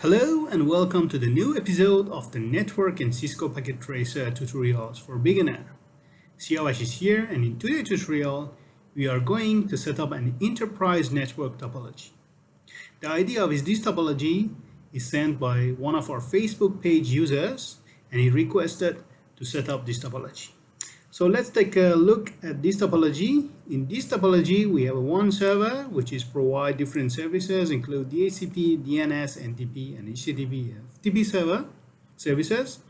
Hello and welcome to the new episode of the Network and Cisco Packet Tracer tutorials for beginner. Siavash is here, and in today's tutorial we are going to set up an enterprise network topology. The idea of this topology is sent by one of our Facebook page users, and he requested to set up this topology. So let's take a look at this topology. In this topology, we have one server which is provide different services, include DHCP, DNS, NTP, and HTTP FTP server services.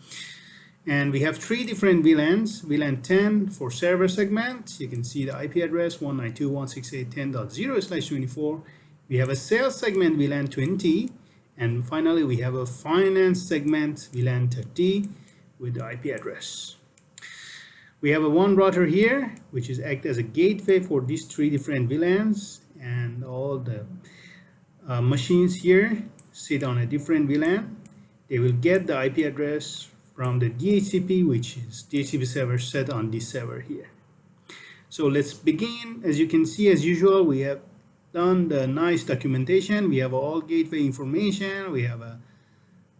And we have three different VLANs. VLAN 10 for server segment. You can see the IP address 192.168.10.0/24. We have a sales segment VLAN 20. And finally, we have a finance segment VLAN 30 with the IP address. We have one router here, which is act as a gateway for these three different VLANs, and all the machines here sit on a different VLAN. They will get the IP address from the DHCP, which is DHCP server set on this server here. So let's begin. As you can see, as usual, we have done the nice documentation. We have all gateway information. We have a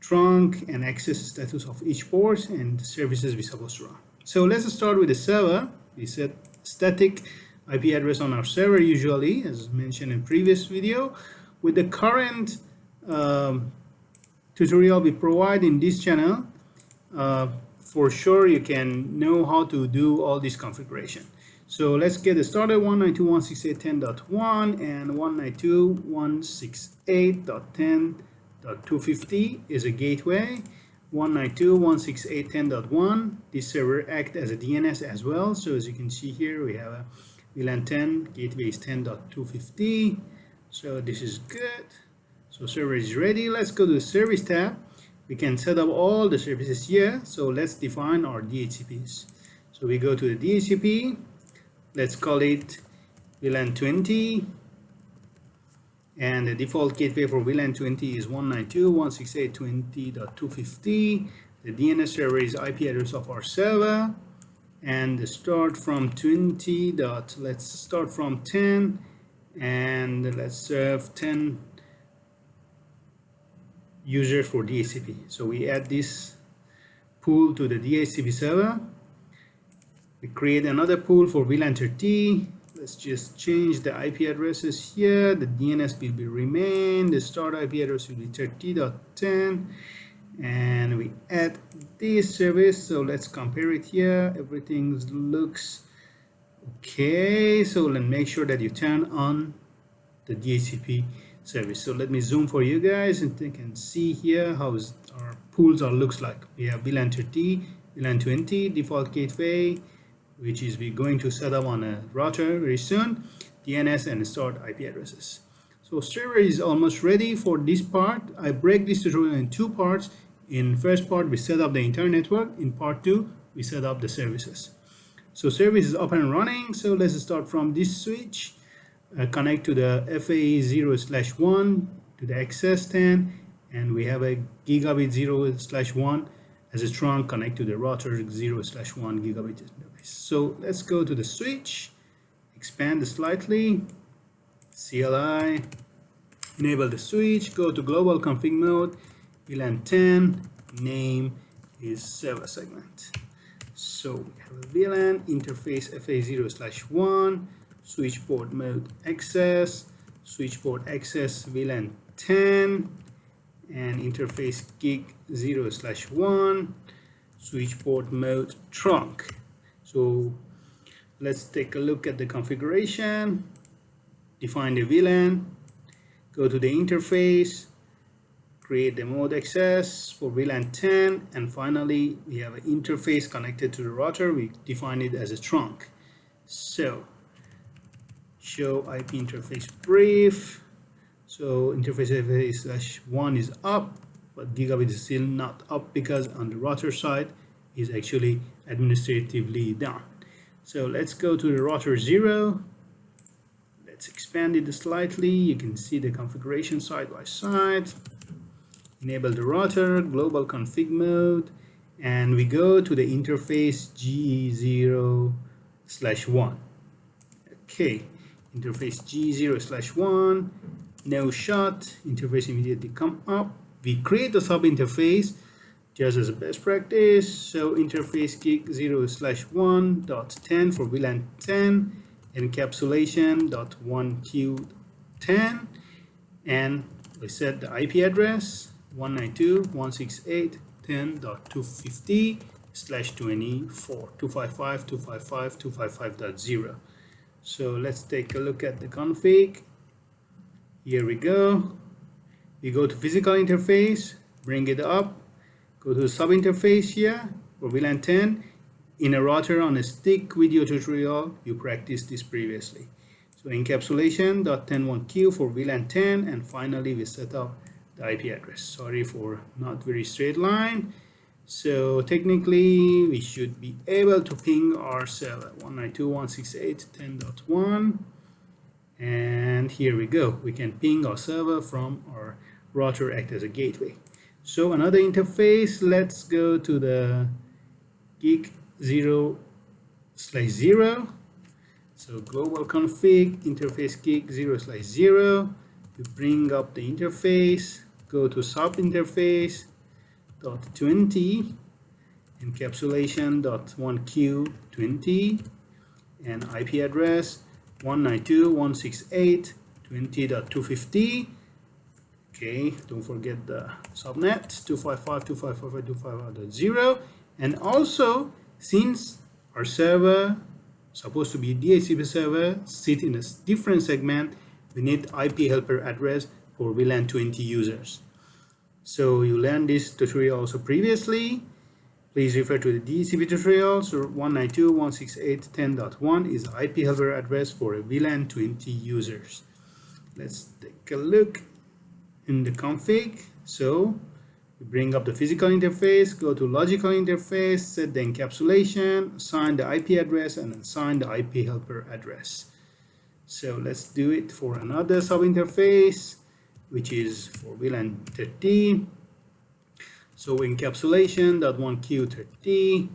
trunk and access status of each port and the services we're supposed to run. So let's start with the server. We set static IP address on our server usually, as mentioned in previous video. With the current tutorial we provide in this channel, for sure you can know how to do all this configuration. So let's get started. 192.168.10.1 and 192.168.10.250 is a gateway. 192.168.10.1, this server acts as a DNS as well. So as you can see here, we have a VLAN 10, gateway is 10.250. So this is good. So server is ready. Let's go to the service tab. We can set up all the services here. So let's define our DHCPs. So we go to the DHCP. Let's call it VLAN 20. And the default gateway for VLAN 20 is 192.168.20.250. The DNS server is IP address of our server. And the start from 20. Let's start from 10. And let's serve 10 users for DHCP. So we add this pool to the DHCP server. We create another pool for VLAN 30. Let's just change the IP addresses here. The DNS will be remain. The start IP address will be 30.10, and we add this service. So let's compare it here. Everything looks okay. So let's make sure that you turn on the DHCP service. So let me zoom for you guys, and you can see here how our pools looks like. We have VLAN 30, VLAN 20, default gateway, which is we're going to set up on a router very soon, DNS and start IP addresses. So server is almost ready for this part. I break this tutorial in two parts. In first part, we set up the entire network. In part two, we set up the services. So service is up and running. So let's start from this switch, connect to the FA0/1 to the access 10, and we have a gigabit 0/1 as a trunk connect to the router 0/1 gigabit device. So let's go to the switch, expand it slightly, CLI, enable the switch, go to global config mode, VLAN 10, name is server segment. So we have a VLAN interface FA0/1, switch port mode access, switch port access VLAN 10, and interface gig 0/1, switch port mode trunk. So let's take a look at the configuration. Define the VLAN, go to the interface, create the mode access for VLAN 10, and finally we have an interface connected to the router. We define it as a trunk. So show IP interface brief. So interface FA/1 is up, but gigabit is still not up because on the router side is actually administratively done. So let's go to the router 0. Let's expand it slightly. You can see the configuration side by side. Enable the router, global config mode, and we go to the interface G0/1. Okay, interface G0/1. no shot, interface immediately come up, we create a sub interface just as a best practice. So interface gig 0/1.10 for VLAN 10, encapsulation.1q10, and we set the IP address 192.168.10.250/24.255.255.255.0. So let's take a look at the config. Here we go. We go to physical interface, bring it up, go to sub interface here for VLAN 10. In a router on a stick video tutorial, you practiced this previously. So encapsulation.101q for VLAN 10, and finally we set up the IP address. Sorry for not very straight line. So technically we should be able to ping our server 192.168.10.1, and here we go. We can ping our server from our router, act as a gateway. So another interface, let's go to the gig 0/0. So global config interface gig 0/0. You bring up the interface, go to sub interface .20, encapsulation.1q20, and IP address 192.168.20.250. Okay, don't forget the subnet 255.255.255.0. And also, since our server supposed to be a DHCP server sit in a different segment, we need IP helper address for VLAN 20 users. So you learned this tutorial also previously. Please refer to the DHCP tutorial. So 192.168.10.1 is the IP helper address for a VLAN 20 users. Let's take a look in the config. So we bring up the physical interface, go to logical interface, set the encapsulation, assign the IP address, and assign the IP helper address. So let's do it for another sub interface, which is for VLAN 30. So encapsulation.1q30,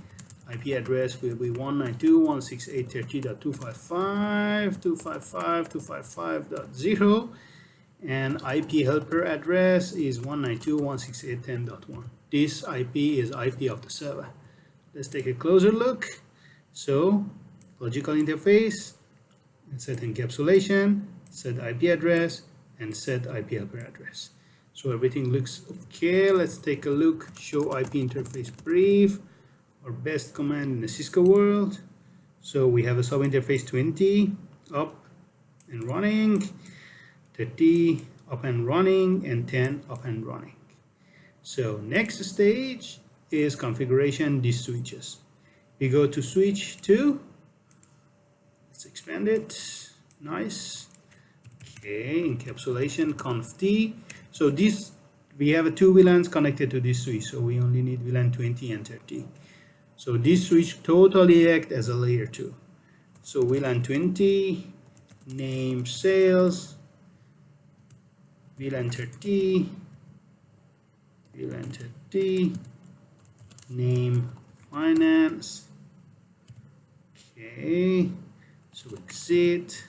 IP address will be 192.168.30.255.255.255.0, and IP helper address is 192.168.10.1. This IP is IP of the server. Let's take a closer look. So logical interface, set encapsulation, set IP address, and set IP helper address. So everything looks okay. Let's take a look. Show IP interface brief, our best command in the Cisco world. So we have a sub interface 20 up and running, 30 up and running, and 10 up and running. So next stage is configuration these switches. We go to switch 2. Let's expand it. Nice. Okay, encapsulation conf t. So this, we have 2 VLANs connected to this switch, so we only need VLAN 20 and 30. So this switch totally acts as a layer 2. So VLAN 20, name sales, VLAN 30, name finance. Okay, so exit.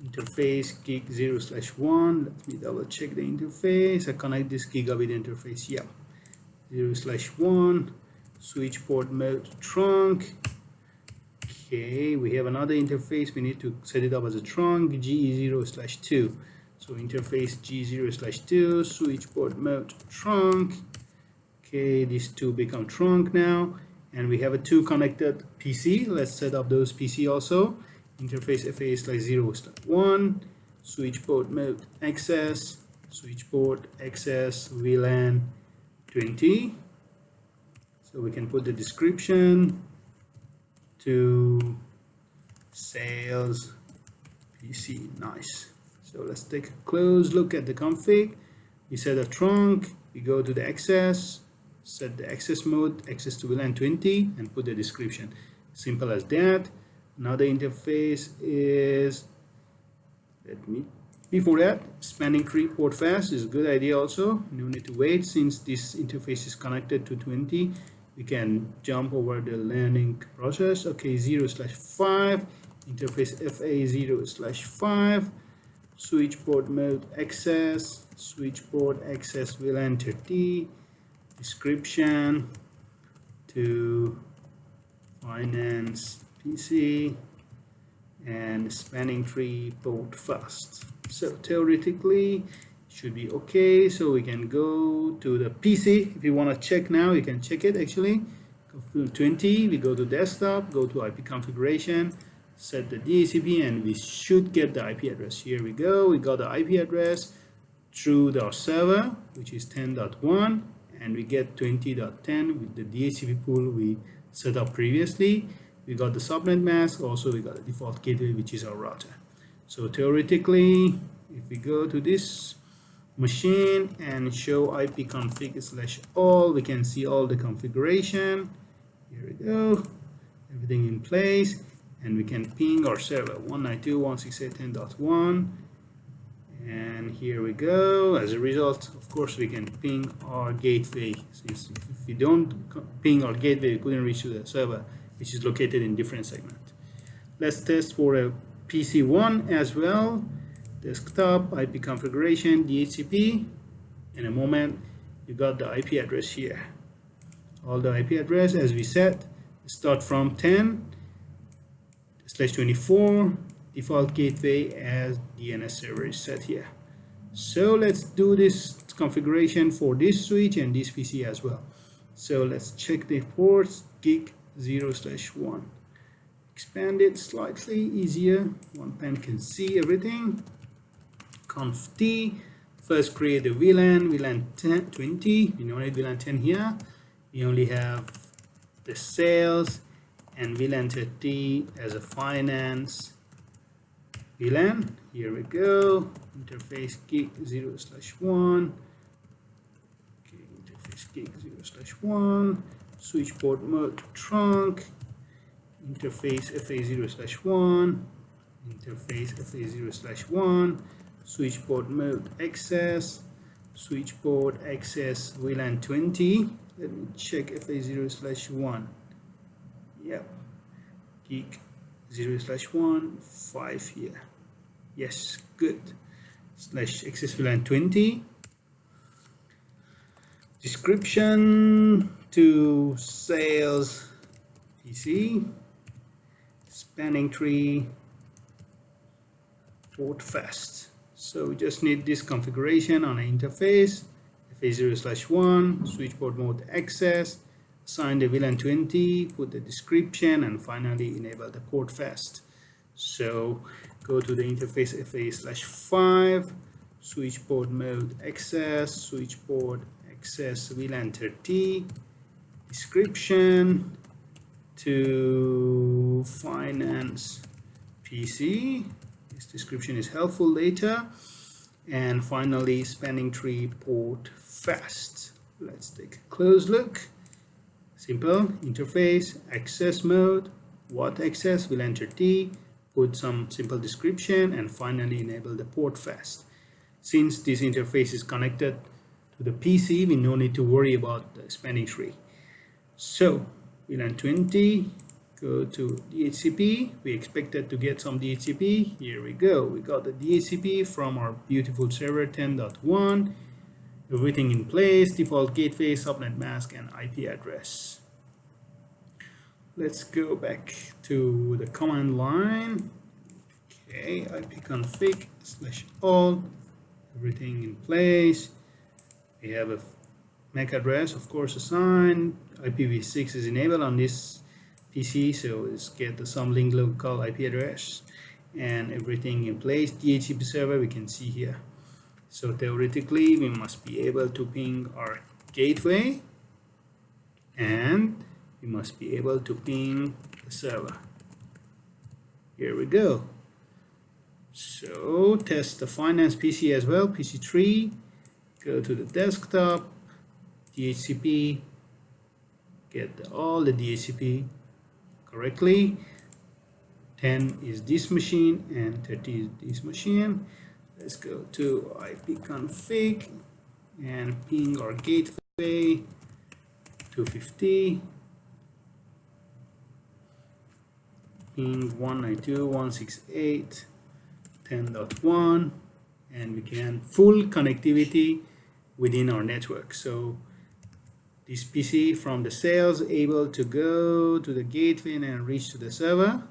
Interface gig 0/1. Let me double check the interface. I connect this gigabit interface. Yeah, 0/1. Switch port mode trunk. Okay, we have another interface. We need to set it up as a trunk G0/2. So interface G0/2. Switch port mode trunk. Okay, these two become trunk now, and we have a 2 connected PC. Let's set up those PC also. Interface FA/0/1, switch port mode access, switch port access VLAN 20. So we can put the description to sales PC. Nice. So let's take a close look at the config. We set a trunk, we go to the access, set the access mode, access to VLAN 20, and put the description. Simple as that. Another interface is, before that, spanning tree port fast is a good idea also. No need to wait, since this interface is connected to 20. We can jump over the learning process. Okay, 0/5, interface FA 0/5, switch port mode access, switch port access VLAN 30, description to finance PC, and spanning tree port fast. So theoretically should be okay. So we can go to the PC. If you want to check now, you can check it actually. Go to 20, we go to desktop, go to IP configuration, set the DHCP, and we should get the IP address. Here we go. We got the IP address through the server, which is 10.1, and we get 20.10 with the DHCP pool we set up previously. We got the subnet mask, also we got the default gateway, which is our router. So theoretically, if we go to this machine and show ipconfig/all, we can see all the configuration. Here we go, everything in place, and we can ping our server 192.168.10.1, and here we go. As a result, of course, we can ping our gateway. Since if we don't ping our gateway, we couldn't reach to the server, which is located in different segment. Let's test for a PC1 as well. Desktop, IP configuration, DHCP. In a moment, you got the IP address here. All the IP address, as we said, start from 10/24. Default gateway as DNS server is set here. So let's do this configuration for this switch and this PC as well. So let's check the ports. Gig 0/1. Expand it slightly easier. One pen can see everything. Conf T. First create the VLAN 10, 20. We don't need VLAN 10 here. We only have the sales and VLAN 30 as a finance VLAN. Here we go. Interface gig 0/1. Okay, interface gig 0/1. Switch port mode to trunk. Interface FA 0/1. Interface FA 0/1. Switch port mode access. Switch port access VLAN 20. Let me check FA 0/1. Yep. Gig 0/1. 5 here. Yes, good. /access VLAN 20. Description to sales PC. Spanning tree port fast. So we just need this configuration on an interface. FA 0/1, switch port mode access, assign the VLAN 20, put the description, and finally enable the port fast. So go to the interface FA/5, switch port mode access, switch port access VLAN 30, description to finance PC. This description is helpful later. And finally, spanning tree port fast. Let's take a close look. Simple interface, access mode, what access, VLAN 30, put some simple description, and finally enable the port fast. Since this interface is connected to the PC, we no need to worry about the spanning tree. So VLAN 20, go to DHCP. We expected to get some DHCP. Here we go. We got the DHCP from our beautiful server 10.1. Everything in place, default gateway, subnet mask, and IP address. Let's go back to the command line. Okay, ipconfig/all. Everything in place. We have a MAC address, of course, assigned. IPv6 is enabled on this PC, so let's get the some link local IP address and everything in place. DHCP server we can see here. So theoretically we must be able to ping our gateway, and we must be able to ping the server. Here we go. So test the finance PC as well, PC3. Go to the desktop, DHCP, get all the DHCP correctly. 10 is this machine and 30 is this machine. Let's go to ipconfig and ping our gateway 250, ping 192.168.10.1, and we can full connectivity within our network. So this PC from the sales able to go to the gateway and reach to the server,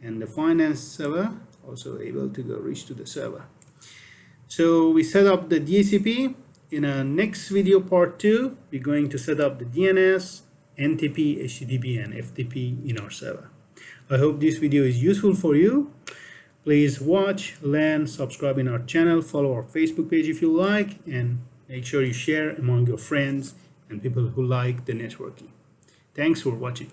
and the finance server also able to go reach to the server. So we set up the DHCP. In a next video part 2, we're going to set up the DNS, NTP, HTTP, and FTP in our server. I hope this video is useful for you. Please watch, learn, subscribe in our channel, follow our Facebook page if you like, and make sure you share among your friends and people who like the networking. Thanks for watching.